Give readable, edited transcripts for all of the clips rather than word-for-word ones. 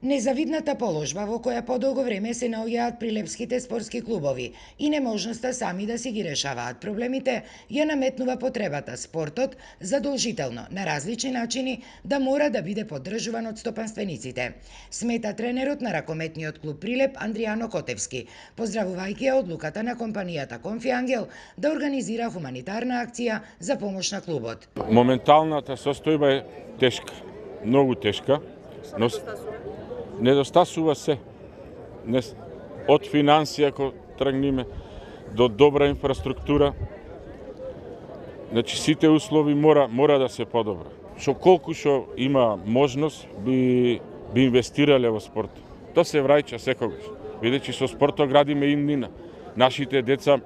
Незавидната положба во која подолго време се наоѓаат прилепските спортски клубови и неможноста сами да си ги решаваат проблемите, ја наметнува потребата спортот задолжително на различни начини да мора да биде поддржуван од стопанствениците, смета тренерот на ракометниот клуб Прилеп Андријано Котевски, поздравувајќи ја одлуката на компанијата Конфиангел да организира хуманитарна акција за помош на клубот. Моменталната состојба е тешка, многу тешка, но недостасува се. Од финансија, ако тргнеме, до добра инфраструктура. Значи, сите услови мора да се подобра. Што колку што има можност, би инвестирале во спорт. Тоа се враќа секогаш. Бидејќи со спортот градиме иднина. Нашите деца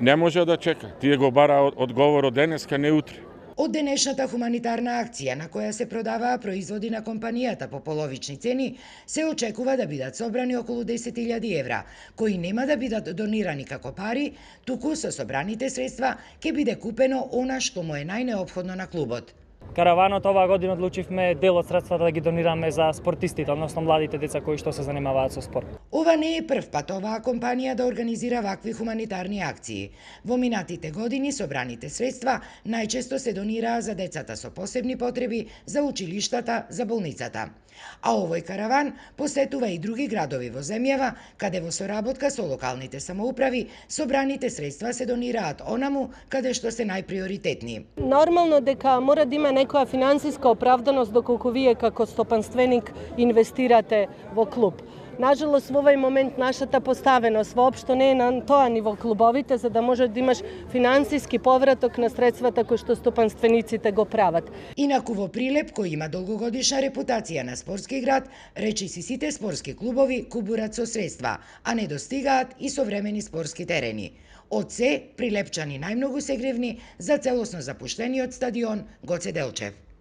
не може да чека. Тие го бараат одговор од денеска, не утре. Од денешната хуманитарна акција на која се продаваа производи на компанијата по половични цени, се очекува да бидат собрани околу 10.000 евра, кои нема да бидат донирани како пари, туку со собраните средства ќе биде купено она што му е најнеопходно на клубот. Караванот оваа година одлучивме дел од средствата да ги донираме за спортистите, односно младите деца кои што се занимаваат со спорт. Ова не е прв пат оваа компанија да организира вакви хуманитарни акции. Во минатите години собраните средства најчесто се донираа за децата со посебни потреби, за училиштата, за болницата. А овој караван посетува и други градови во земјава, каде во соработка со локалните самоуправи собраните средства се донираат онаму каде што се најприоритетни. Нормално дека мора да има некоја финансиска оправданост доколку вие како стопанственик инвестирате во клуб. Нажалост, во овој момент нашата поставеност воопшто не е на тоа ниво клубовите, за да може да имаш финансиски повраток на средствата кои што стопанствениците го прават. Инаку во Прилеп, кој има долгогодишна репутација на спортски град, речиси сите спортски клубови кубурат со средства, а не достигаат и современи спортски терени. Од се, прилепчани најмногу се гревни за целосно запуштениот стадион Гоце Делчев.